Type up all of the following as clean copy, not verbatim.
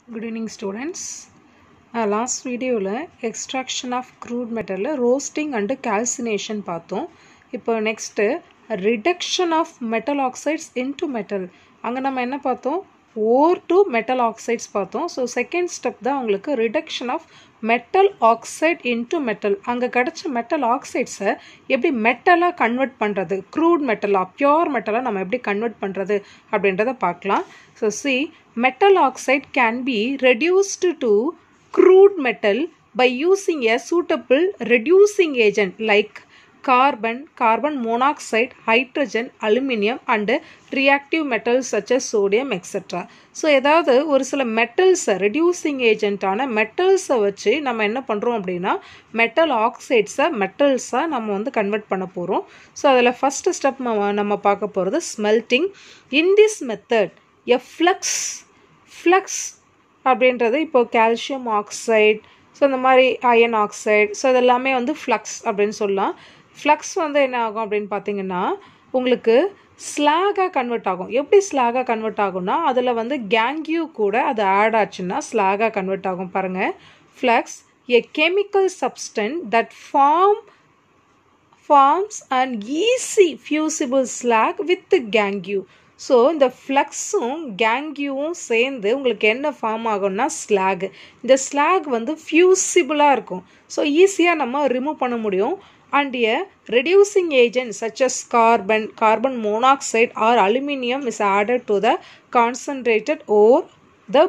Good evening students. Last video extraction of crude metal roasting and calcination பார்த்தோம். இப்போ next reduction of metal oxides into metal. அங்க நம்ம என்ன பார்த்தோம்? ore to metal oxides பார்த்தோம். So second step தான் உங்களுக்கு reduction of metal oxide into metal. அங்க கிடைச்ச metal oxides எப்படி மெட்டலா கன்வெர்ட் பண்றது, crude metal pure metal நம்ம எப்படி கன்வெர்ட் பண்றது அப்படின்றத பார்க்கலாம். So see, metal oxide can be reduced to crude metal by using a suitable reducing agent like carbon monoxide, hydrogen, aluminum and reactive metals such as sodium etc. So ஏதாவது ஒரு சில metals reducing agent ஆன metals வச்சு நம்ம என்ன பண்றோம் அப்படினா metal oxides metals நம்ம வந்து கன்வெர்ட் பண்ண போறோம். So அதுல first step நம்ம பார்க்க போறது smelting. In this method a flux அப்படின்றது இப்போ calcium oxide, ஸோ இந்த மாதிரி அயன் ஆக்சைடு, ஸோ இதெல்லாமே வந்து ஃப்ளக்ஸ் அப்படின்னு சொல்லலாம். ஃப்ளக்ஸ் வந்து என்ன ஆகும் அப்படின்னு பார்த்தீங்கன்னா உங்களுக்கு ஸ்லாகாக கன்வெர்ட் ஆகும். எப்படி ஸ்லாகாக கன்வெர்ட் ஆகும்னா அதில் வந்து கேங்கியூ கூட அது ஆட் ஆச்சுன்னா ஸ்லாகாக கன்வெர்ட் ஆகும். பாருங்கள், flux a chemical substance that forms an easy fusible slag with gangue. So இந்த ஃப்ளக்ஸும் கேங்கியூவும் சேர்ந்து உங்களுக்கு என்ன ஃபார்ம் ஆகும்னா ஸ்லாக். இந்த ஸ்லாக் வந்து ஃபியூசிபிளாக இருக்கும். ஸோ ஈஸியாக நம்ம ரிமூவ் பண்ண முடியும். And a reducing agent such as carbon monoxide or aluminium is added to the concentrated ore the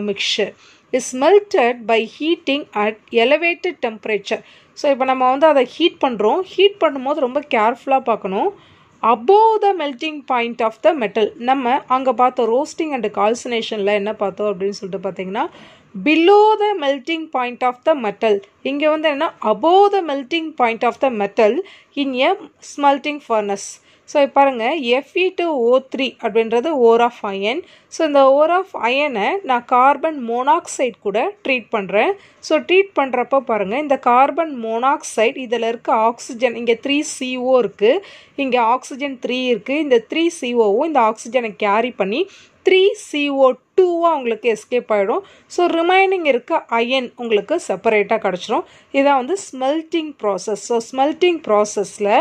mixture is melted by heating at elevated temperature. So இப்போ நம்ம வந்து அதை ஹீட் பண்ணுறோம். ஹீட் பண்ணும்போது ரொம்ப கேர்ஃபுல்லாக பார்க்கணும். above the melting point of the metal. நம்ம அங்கே பார்த்தோம் ரோஸ்டிங் அண்ட் கால்சினேஷனில் என்ன பார்த்தோம் அப்படின்னு சொல்லிட்டு பார்த்தீங்கன்னா below the melting point of the metal. இங்கே வந்து என்ன above the melting point of the metal in a smelting furnace. So பாருங்கள் Fe2O3 அப்படின்றது ஓர் ஆஃப் அயன். ஸோ இந்த ஓர் ஆஃப் அயனை நான் கார்பன் மோனாக்சைடு கூட ட்ரீட் பண்ணுறேன். ஸோ ட்ரீட் பண்ணுறப்போ பாருங்கள் இந்த கார்பன் மோனாக்சைடு இதில் இருக்க ஆக்சிஜன், இங்கே 3CO இருக்குது, இங்கே ஆக்சிஜன் 3 இருக்குது. இந்த 3COவும் இந்த ஆக்சிஜனை கேரி பண்ணி 3CO2வாக உங்களுக்கு எஸ்கேப் ஆகிடும். ஸோ ரிமைனிங் இருக்க அயன் உங்களுக்கு செப்பரேட்டாக கிடச்சிரும். இதான் வந்து ஸ்மெல்ட்டிங் ப்ராசஸ். ஸோ ஸ்மெல்ட்டிங் ப்ராசஸில்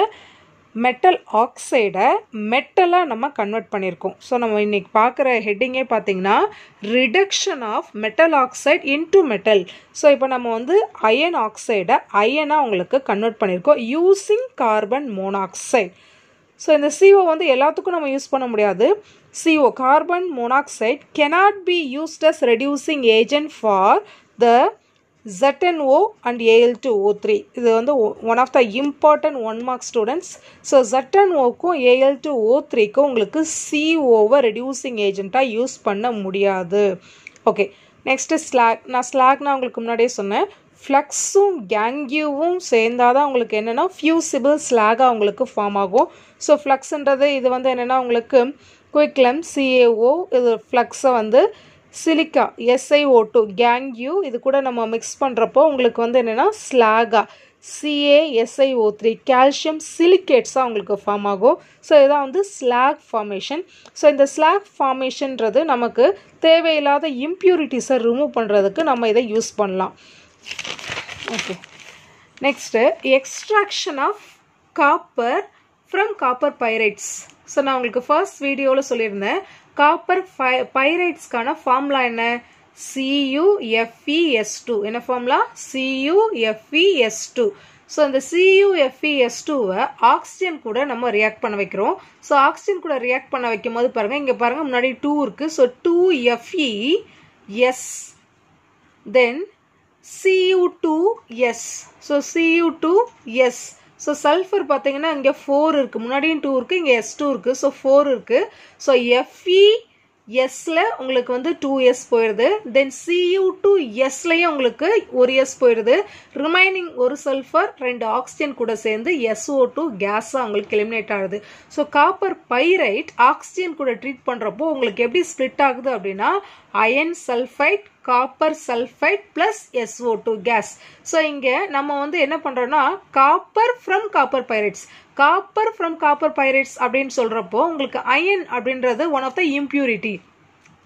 மெட்டல் ஆக்சைடை மெட்டலாக நம்ம கன்வெர்ட் பண்ணியிருக்கோம். ஸோ நம்ம இன்றைக்கி பார்க்குற ஹெட்டிங்கே பார்த்தீங்கன்னா reduction of metal oxide into metal. So இப்போ நம்ம வந்து அயன் ஆக்சைடை அயனாக உங்களுக்கு கன்வெர்ட் பண்ணியிருக்கோம் யூஸிங் கார்பன் மோனாக்சைடு. ஸோ இந்த CO வந்து எல்லாத்துக்கும் நம்ம யூஸ் பண்ண முடியாது. CO carbon monoxide cannot be used as reducing agent for the ZnO and Al2O3. இது வந்து one of the important 1 mark students. So ZnOக்கும் Al2O3க்கும் உங்களுக்கு COவை ரெடியூசிங் ஏஜெண்ட்டாக யூஸ் பண்ண முடியாது. Okay, next slag. நான் ஸ்லாக்னா உங்களுக்கு முன்னாடியே சொன்னேன், ஃப்ளக்ஸும் கேங்கியூவும் சேர்ந்தாதான் உங்களுக்கு என்னென்னா ஃபியூசிபிள் ஸ்லாகாக உங்களுக்கு ஃபார்ம் ஆகும். ஸோ ஃப்ளக்ஸுன்றது இது வந்து என்னென்னா உங்களுக்கு குயிக்லம் CaO, இது ஃப்ளக்ஸை வந்து சிலிக்கா SiO2 கேங்கியூ இது கூட நம்ம மிக்ஸ் பண்ணுறப்போ உங்களுக்கு வந்து என்னென்னா ஸ்லாகா CaSiO3 கால்சியம் சிலிக்கேட்ஸாக உங்களுக்கு ஃபார்ம் ஆகும். ஸோ இதான் வந்து ஸ்லாக் ஃபார்மேஷன். ஸோ இந்த ஸ்லாக் ஃபார்மேஷன்றது நமக்கு தேவையில்லாத இம்ப்யூரிட்டிஸை ரிமூவ் பண்ணுறதுக்கு நம்ம இதை யூஸ் பண்ணலாம். Okay, next extraction of copper from copper pyrites. So நான் உங்களுக்கு ஃபர்ஸ்ட் வீடியோவில் சொல்லியிருந்தேன் காப்பர் பைரைட்ஸ்க்கான ஃபார்முலா என்ன, CuFeS2. என்ன ஃபார்முலா? CuFeS2. ஸோ இந்த CuFeS2வை ஆக்சிஜன் கூட நம்ம ரியாக்ட் பண்ண வைக்கிறோம். ஸோ ஆக்சிஜன் கூட ரியாக்ட் பண்ண வைக்கும் போது பாருங்கள், இங்கே பாருங்கள் முன்னாடி 2 இருக்குது. ஸோ 2FeS, தென் Cu2S. So Cu2S. So sulphur பார்த்தீங்கன்னா இங்கே 4 இருக்குது, முன்னாடியும் 2 இருக்குது, இங்கே S2 இருக்குது. ஸோ 4 இருக்குது. ஸோ FeSல உங்களுக்கு வந்து 2S போயிடுது. தென் Cu2Sலையும் உங்களுக்கு 1S போயிடுது. ரிமைனிங் ஒரு சல்ஃபர் 2 ஆக்சிஜன் கூட சேர்ந்து SO2 கேஸாக உங்களுக்கு எலிமினேட் ஆகுது. ஸோ காப்பர் பைரைட் ஆக்சிஜன் கூட ட்ரீட் பண்ணுறப்போ உங்களுக்கு எப்படி ஸ்ப்ளிட் ஆகுது அப்படின்னா iron sulphide, copper sulphide plus SO2 gas. So இங்கே நம்ம வந்து என்ன பண்ணுறோன்னா copper from copper pyrites, copper from copper pyrites அப்படின்னு சொல்கிறப்போ உங்களுக்கு அயன் அப்படின்றது one of the impurity.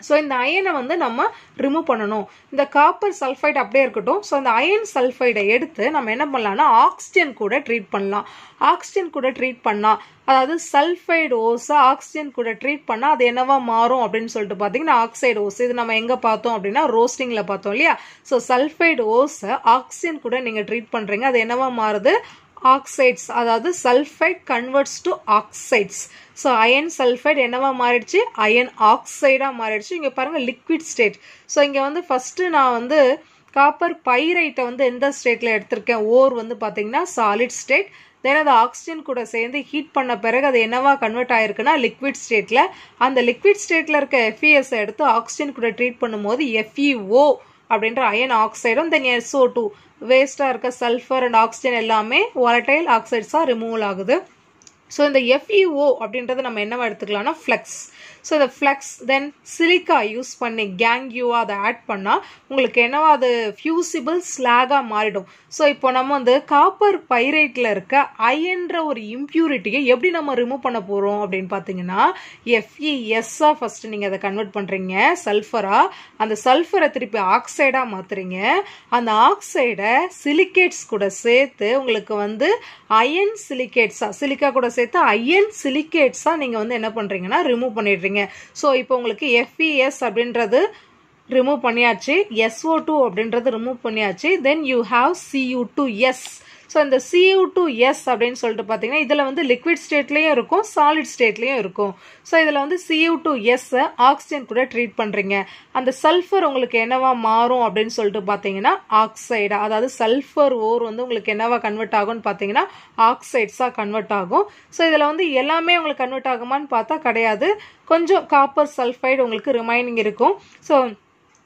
So இந்த அயனை வந்து நம்ம ரிமூவ் பண்ணணும். இந்த காப்பர் சல்ஃபைடு அப்படியே இருக்கட்டும். ஸோ இந்த அயன் சல்ஃபைடை எடுத்து நம்ம என்ன பண்ணலாம்னா ஆக்சிஜன் கூட ட்ரீட் பண்ணலாம். ஆக்சிஜன் கூட ட்ரீட் பண்ணால், அதாவது சல்ஃபைடு ஓஸை ஆக்சிஜன் கூட ட்ரீட் பண்ணால் அது என்னவா மாறும் அப்படின்னு சொல்லிட்டு பார்த்தீங்கன்னா ஆக்சைடு ஓஸ். இது நம்ம எங்கே பார்த்தோம் அப்படின்னா ரோஸ்டிங்கில் பார்த்தோம் இல்லையா. ஸோ சல்ஃபைடு ஓஸை ஆக்சிஜன் கூட நீங்கள் ட்ரீட் பண்ணுறீங்க, அது என்னவா மாறுது, ஆக்சைட்ஸ், அதாவது sulphide converts to oxides. So iron sulphide என்னவா மாறிடுச்சு, அயன் ஆக்சைடாக மாறிடுச்சு. இங்கே பாருங்கள் லிக்விட் ஸ்டேட். ஸோ இங்கே வந்து ஃபஸ்ட்டு நான் வந்து காப்பர் பைரைட்டை வந்து எந்த ஸ்டேட்டில் எடுத்திருக்கேன், ஓர் வந்து பார்த்தீங்கன்னா சாலிட் ஸ்டேட். தென் அது ஆக்சிஜன் கூட சேர்ந்து ஹீட் பண்ண பிறகு அது என்னவா கன்வெர்ட் ஆயிருக்குன்னா லிக்விட் ஸ்டேட்டில். அந்த லிக்விட் ஸ்டேட்டில் இருக்க FeS எடுத்து ஆக்சிஜன் கூட ட்ரீட் பண்ணும்போது FeO அப்படின்ற அயன் ஆக்சைடும் தென் SO2 வேஸ்ட்டாக இருக்க சல்ஃபர் அண்ட் ஆக்சிஜன் எல்லாமே வாலடைல் ஆக்சைட்ஸாக ரிமூவல் ஆகுது. ஸோ இந்த FeO அப்படின்றது நம்ம என்னவா எடுத்துக்கலாம்னா ஃப்ளக்ஸ். ஸோ இந்த ஃப்ளக்ஸ் தென் சிலிக்கா யூஸ் பண்ணி கேங்யூவாக அதை ஆட் பண்ணால் உங்களுக்கு என்னவா அது ஃபியூசிபிள் ஸ்லாகாக மாறிடும். ஸோ இப்போ நம்ம வந்து காப்பர் பைரைட்டில் இருக்க அயன்ற ஒரு இம்ப்யூரிட்டியை எப்படி நம்ம ரிமூவ் பண்ண போகிறோம் அப்படின்னு பார்த்தீங்கன்னா FeSஆ ஃபஸ்ட்டு நீங்கள் அதை கன்வெர்ட் பண்ணுறீங்க சல்ஃபராக. அந்த சல்ஃபரை திருப்பி ஆக்சைடாக மாற்றுறீங்க. அந்த ஆக்சைடை சிலிகேட்ஸ் கூட சேர்த்து உங்களுக்கு வந்து அயன் சிலிகேட்ஸாக, சிலிக்கா கூட சேர்த்து அயன் சிலிகேட்ஸாக நீங்கள் வந்து என்ன பண்ணுறீங்கன்னா ரிமூவ் பண்ணிடுறீங்க. ஸோ இப்போ உங்களுக்கு FeS அப்படின்றது ரிமூவ் பண்ணியாச்சு, SO2 அப்படின்றது ரிமூவ் பண்ணியாச்சு, then you have Cu2S. So இந்த Cu2S அப்படின்னு சொல்லிட்டு பார்த்தீங்கன்னா இதில் வந்து லிக்விட் ஸ்டேட்லேயும் இருக்கும் சாலிட் ஸ்டேட்லேயும் இருக்கும். ஸோ இதில் வந்து Cu2S ஆக்சிஜன் கூட ட்ரீட் பண்ணுறீங்க. அந்த சல்ஃபர் உங்களுக்கு என்னவா மாறும் அப்படின்னு சொல்லிட்டு பார்த்தீங்கன்னா ஆக்சைடா, அதாவது சல்ஃபர் ஓர் வந்து உங்களுக்கு என்னவா கன்வெர்ட் ஆகும்னு பார்த்தீங்கன்னா ஆக்சைட்ஸாக கன்வெர்ட் ஆகும். ஸோ இதில் வந்து எல்லாமே உங்களுக்கு கன்வெர்ட் ஆகுமான்னு பார்த்தா கிடையாது, கொஞ்சம் காப்பர் சல்ஃபைடு உங்களுக்கு ரிமைனிங் இருக்கும். ஸோ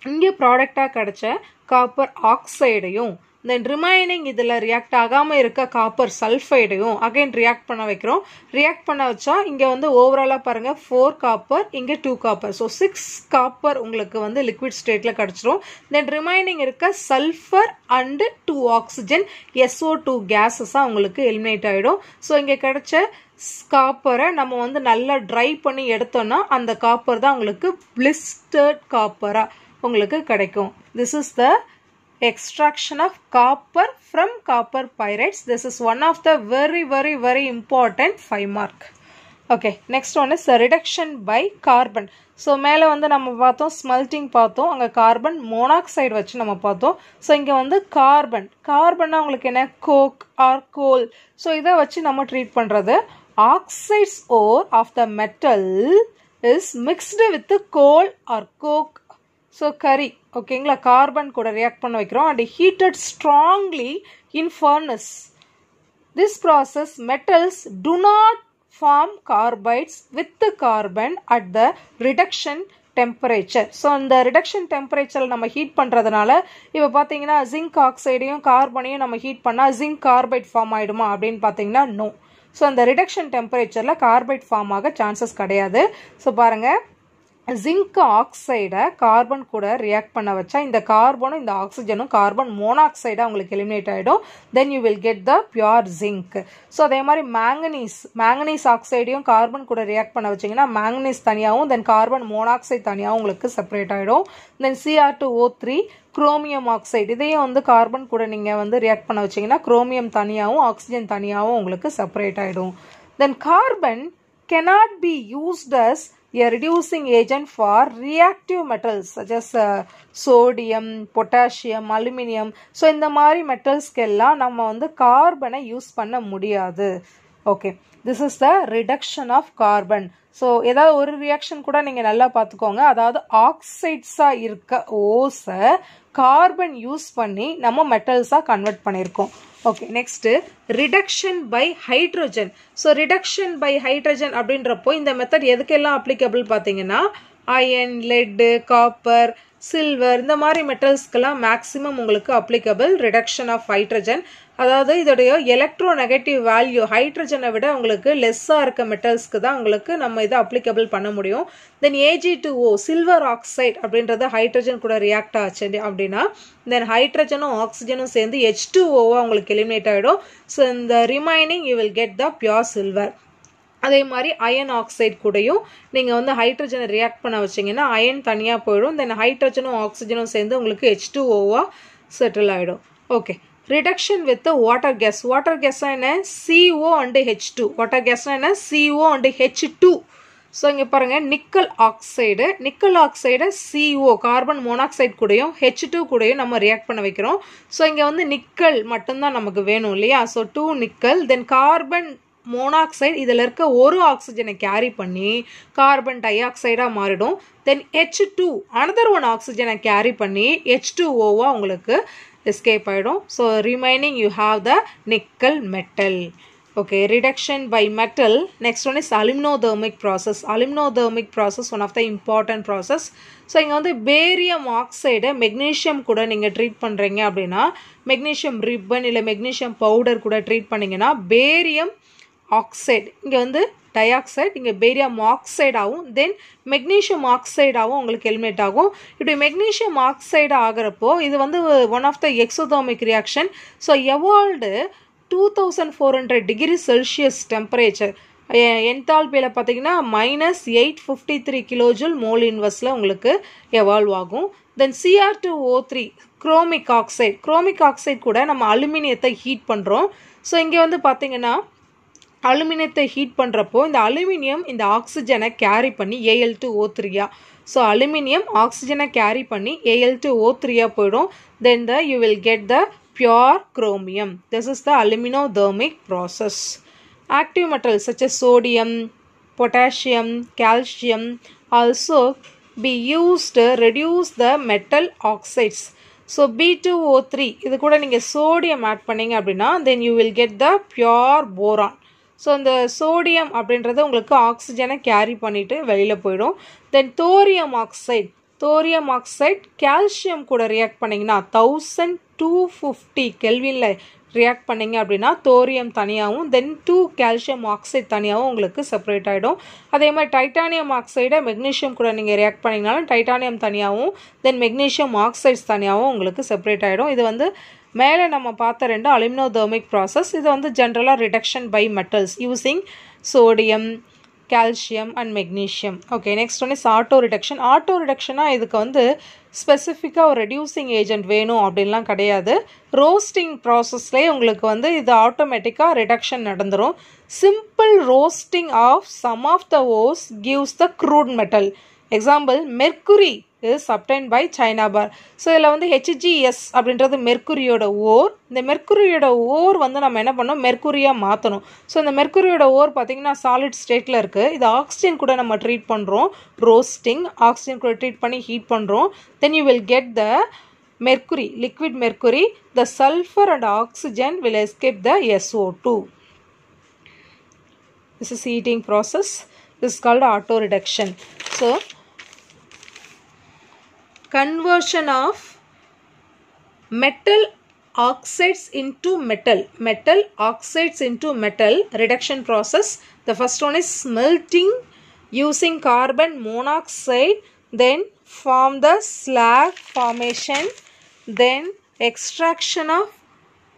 இங்கே ப்ராடக்டாக கிடைச்ச காப்பர் ஆக்சைடையும் தென் ரிமைனிங் இதில் ரியாக்ட் ஆகாமல் இருக்க காப்பர் சல்ஃபைடையும் அகைன் ரியாக்ட் பண்ண வைக்கிறோம். ரியாக்ட் பண்ண வச்சா இங்கே வந்து ஓவராலாக பாருங்கள் 4 காப்பர், இங்கே 2 காப்பர். ஸோ 6 காப்பர் உங்களுக்கு வந்து லிக்விட் ஸ்டேட்டில் கிடச்சிரும். தென் ரிமைனிங் இருக்க சல்ஃபர் அண்டு 2 ஆக்சிஜன் SO2 கேஸஸாக உங்களுக்கு எலிமினேட் ஆகிடும். ஸோ இங்கே கிடைச்ச காப்பரை நம்ம வந்து நல்லா ட்ரை பண்ணி எடுத்தோம்னா அந்த காப்பர் தான் உங்களுக்கு பிளிஸ்டர்ட் காப்பராக உங்களுக்கு கிடைக்கும். This is the extraction of copper from copper pyrites. This is one of the very important 5 mark. Okay, next one is reduction by carbon. So மேலே வந்து நம்ம பார்த்தோம் ஸ்மெல்டிங் பார்த்தோம், அங்கே கார்பன் மோனாக்சைடு வச்சு நம்ம பார்த்தோம். ஸோ இங்கே வந்து கார்பன்னா உங்களுக்கு என்ன, கோக் ஆர் கோல். ஸோ இதை வச்சு நம்ம ட்ரீட் பண்ணுறது. Oxides or of the metal is mixed with coal or coke. So கரி ஓகேங்களா, கார்பன் கூட ரியாக்ட் பண்ண வைக்கிறோம் and heated strongly in furnace. This process metals do not form carbides with carbon at the reduction temperature. So இந்த reduction டெம்பரேச்சரில் நம்ம heat பண்ணுறதுனால இப்போ பார்த்தீங்கன்னா ஜிங்க் ஆக்சைடையும் கார்பனையும் நம்ம ஹீட் பண்ணால் ஜிங்க் கார்பைட் ஃபார்ம் ஆகிடுமா அப்படின்னு பார்த்தீங்கன்னா நோ. ஸோ அந்த ரிடக்ஷன் டெம்பரேச்சரில் கார்பைட் ஃபார்ம் ஆக சான்சஸ் கிடையாது. ஸோ பாருங்கள், ஜிங்க் ஆக்சைடை கார்பன் கூட ரியாக்ட் பண்ண வச்சா இந்த கார்பனும் இந்த ஆக்சிஜனும் கார்பன் மோனாக்சைடாக உங்களுக்கு எலிமினேட் ஆகிடும். Then you will get the pure zinc. So அதே மாதிரி மேங்கனீஸ் ஆக்சைடையும் கார்பன் கூட ரியாக்ட் பண்ண வச்சிங்கன்னா மேங்கனீஸ் தனியாகவும் தென் கார்பன் மோனாக்சைடு தனியாகவும் உங்களுக்கு செப்பரேட் ஆகிடும். தென் Cr2O3 குரோமியம் ஆக்சைடு, இதையும் வந்து கார்பன் கூட நீங்கள் வந்து ரியாக்ட் பண்ண வச்சிங்கன்னா குரோமியம் தனியாகவும் ஆக்சிஜன் தனியாகவும் உங்களுக்கு செப்பரேட் ஆகிடும். தென் carbon cannot be used as a reducing agent for reactive metals such as sodium, potassium, aluminum. So இந்த மாதிரி மெட்டல்ஸ்க்கெல்லாம் நம்ம வந்து கார்பனை யூஸ் பண்ண முடியாது. Okay, this is the reduction of carbon. So ஏதாவது ஒரு ரியாக்ஷன் கூட நீங்கள் நல்லா பார்த்துக்கோங்க, அதாவது ஆக்சைட்ஸாக இருக்க ஓஸை கார்பன் யூஸ் பண்ணி நம்ம மெட்டல்ஸாக கன்வெர்ட் பண்ணியிருக்கோம். Okay, next reduction by hydrogen. So reduction by hydrogen அப்படின்றப்போ இந்த மெத்தட் எதுக்கெல்லாம் அப்ளிகபிள் பார்த்தீங்கன்னா அயன், லெட்டு, காப்பர், சில்வர் இந்த மாதிரி மெட்டல்ஸ்க்கெல்லாம் மேக்ஸிமம் உங்களுக்கு அப்ளிகபிள் ரிடக்ஷன் ஆஃப் ஹைட்ரஜன். அதாவது இதோடைய எலக்ட்ரோ நெகட்டிவ் வேல்யூ ஹைட்ரஜனை விட உங்களுக்கு லெஸ்ஸாக இருக்க மெட்டல்ஸ்க்கு தான் உங்களுக்கு நம்ம இதை அப்ளிகபிள் பண்ண முடியும். தென் Ag2O சில்வர் ஆக்சைடு அப்படின்றது ஹைட்ரஜன் கூட ரியாக்ட் ஆச்சு அப்படின்னா தென் ஹைட்ரஜனும் ஆக்சிஜனும் சேர்ந்து H2O உங்களுக்கு எலிமினேட் ஆகிடும். ஸோ இந்த remaining you will get the pure silver. அதே மாதிரி அயன் ஆக்சைடு கூடயும் நீங்கள் வந்து ஹைட்ரஜனை ரியாக்ட் பண்ண வச்சிங்கன்னா அயன் தனியாக போயிடும். தென் ஹைட்ரஜனும் ஆக்சிஜனும் சேர்ந்து உங்களுக்கு H2O செட்டில் ஆகிடும். Okay, reduction with water gas. Water கேஸ்னால் என்ன? CO and H2. வாட்டர் கேஸ்னால் என்ன? CO and H2. ஸோ இங்கே பாருங்கள், nickel oxide CO carbon monoxide கூடயும் H2 கூடயும் நம்ம ரியாக்ட் பண்ண வைக்கிறோம். ஸோ இங்கே வந்து நிக்கல் மட்டும்தான் நமக்கு வேணும் இல்லையா? ஸோ 2 நிக்கல், தென் கார்பன் மோனாக்சைடு இதில் இருக்க ஒரு ஆக்சிஜனை கேரி பண்ணி கார்பன் டை ஆக்சைடாக மாறிடும். தென் H2 அனதர் ஒன் ஆக்சிஜனை கேரி பண்ணி H2O உங்களுக்கு எஸ்கேப் ஆகிடும். So remaining you have the nickel metal. Okay, reduction by metal. Next one is aluminothermic process. Aluminothermic process, one of the important process. So இங்கே வந்து barium ஆக்சைடை magnesium கூட நீங்கள் treat பண்ணுறீங்க அப்படின்னா, மெக்னீஷியம் ரிப்பன் இல்லை மெக்னீஷியம் பவுடர் கூட treat பண்ணிங்கன்னா பேரியம் ஆக்சைடு இங்கே வந்து டயாக்சைடு, இங்கே பேரியம் ஆக்சைடாகவும் தென் மெக்னீஷியம் ஆக்சைடாகவும் உங்களுக்கு எலிமினேட் ஆகும். இப்படி மெக்னீஷியம் ஆக்சைடு ஆகிறப்போ இது வந்து one of the exothermic reaction. So evolved 2400 degree Celsius temperature, என்தால்பியில் பார்த்தீங்கன்னா -853 கிலோஜூல் மோல் இன்வெர்ஸில் உங்களுக்கு எவால்வ் ஆகும். தென் Cr2O3 குரோமிக் ஆக்சைடு கூட நம்ம அலுமினியத்தை ஹீட் பண்ணுறோம். ஸோ இங்கே வந்து பார்த்தீங்கன்னா அலுமினியத்தை ஹீட் பண்ணுறப்போ இந்த அலுமினியம் இந்த ஆக்சிஜனை கேரி பண்ணி Al2O3 ஸோ அலுமினியம் ஆக்சிஜனை கேரி பண்ணி Al2O3 போயிடும். தென் you will get the pure chromium. This is the aluminothermic process. Active metals such as sodium, potassium, calcium also be used to reduce the metal oxides. So B2O3 இது கூட நீங்கள் sodium add பண்ணீங்க அப்படின்னா then you will get the pure boron. So இந்த sodium அப்படின்றது உங்களுக்கு ஆக்சிஜனை carry பண்ணிவிட்டு வெளியில் போயிடும். தென் தோரியம் ஆக்சைடு கால்சியம் கூட ரியாக்ட் பண்ணிங்கன்னா 1250 கெல்வினில் ரியாக்ட் பண்ணிங்க அப்படின்னா தோரியம் தனியாகவும் தென் 2 கால்சியம் ஆக்சைடு தனியாகவும் உங்களுக்கு செப்பரேட் ஆகிடும். அதே மாதிரி டைட்டானியம் ஆக்சைடை மெக்னீஷியம் கூட நீங்கள் ரியாக்ட் பண்ணிங்கனாலும் டைட்டானியம் தனியாகவும் தென் மெக்னீஷியம் ஆக்சைட்ஸ் தனியாகவும் உங்களுக்கு செப்பரேட் ஆகிடும். இது வந்து மேலே நம்ம பார்த்த 2 அலுமினோதர்மிக் ப்ராசஸ். இது வந்து ஜென்ரலாக reduction by metals using sodium, calcium and magnesium. Okay, next one is auto reduction. Auto reduction இதுக்கு வந்து ஸ்பெசிஃபிக்காக ஒரு ரெடியூசிங் ஏஜென்ட் வேணும் அப்படின்லாம் கிடையாது. ரோஸ்டிங் ப்ராசஸ்லேயே உங்களுக்கு வந்து இது ஆட்டோமேட்டிக்காக ரிடக்ஷன் நடந்துடும். Simple roasting of some of the ores gives the crude metal. Example mercury is obtained by cinnabar. So இதில் வந்து HGS அப்படின்றது மெர்க்குரியோட ஓர். இந்த மெர்க்குரியோட ஓர் வந்து நம்ம என்ன பண்ணோம், மெர்க்குரியாக மாற்றணும். ஸோ இந்த மெர்க்குரியோட ஓர் பார்த்திங்கன்னா சாலிட் ஸ்டேட்டில் இருக்குது. இது ஆக்சிஜன் கூட நம்ம ட்ரீட் பண்ணுறோம், ரோஸ்டிங் ஆக்சிஜன் கூட ட்ரீட் பண்ணி ஹீட் பண்ணுறோம். Then you will get the mercury, liquid mercury. The sulfur and oxygen will escape the SO2. This is heating process. This is called auto reduction. So conversion of metal oxides into metal oxides into metal reduction process. The first one is smelting using carbon monoxide, then form the slag formation, then extraction of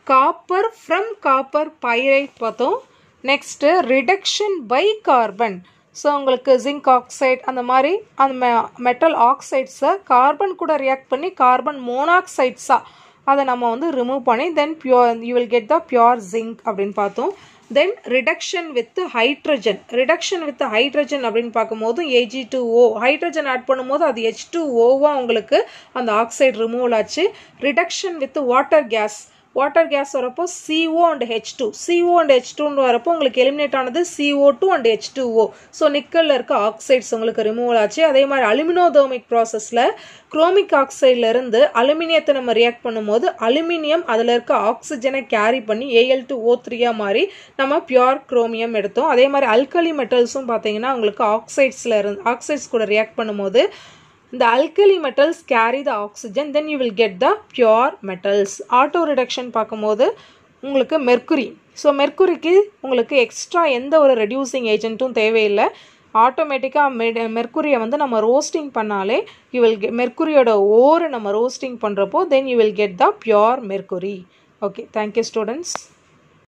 copper from copper pyrite பார்த்தோம். next reduction by carbon. So உங்களுக்கு zinc oxide அந்த மாதிரி அந்த metal ஆக்சைட்ஸை carbon கூட react பண்ணி carbon மோனாக்சைட்ஸாக அதை நம்ம வந்து ரிமூவ் பண்ணி then pure you will get the pure zinc அப்படின்னு பார்த்தோம். Then reduction with hydrogen. Reduction with hydrogen அப்படின்னு பார்க்கும்போது Ag2O ஹைட்ரஜன் ஆட் பண்ணும்போது அது H2Oவாக உங்களுக்கு அந்த ஆக்சைடு ரிமூவல் ஆச்சு. ரிடக்ஷன் வித் வாட்டர் கேஸ் வரப்போ CO and H2 வரப்போ உங்களுக்கு எலிமினேட் ஆனது CO2 and H2O. ஸோ நிக்கலில் இருக்க ஆக்சைட்ஸ் உங்களுக்கு ரிமூவல் ஆச்சு. அதே மாதிரி அலுமினோதர்மிக் ப்ராசஸில் குரோமிக் ஆக்சைட்லேருந்து அலுமினியத்தை நம்ம ரியாக்ட் பண்ணும்போது அலுமினியம் அதில் இருக்க ஆக்சிஜனை கேரி பண்ணி Al2O3 மாதிரி நம்ம பியூர் குரோமியம் எடுத்தோம். அதே மாதிரி அல்கலி மெட்டல்ஸும் பார்த்தீங்கன்னா உங்களுக்கு ஆக்சைட்ஸ் கூட ரியாக்ட் பண்ணும்போது the alkali metals carry the oxygen, then you will get the pure metals. Auto reduction பார்க்கும்போது உங்களுக்கு மெர்க்குரி. ஸோ மெர்க்குரிக்கு உங்களுக்கு எக்ஸ்ட்ரா எந்த ஒரு ரெடியூசிங் ஏஜென்ட்டும் தேவையில்லை. ஆட்டோமேட்டிக்காக மெர்க்குரியை வந்து நம்ம ரோஸ்டிங் பண்ணாலே யூ வில் மெர்க்குரியோட ஓரை நம்ம ரோஸ்டிங் பண்ணுறப்போ then you will get the pure mercury. Okay, thank you students.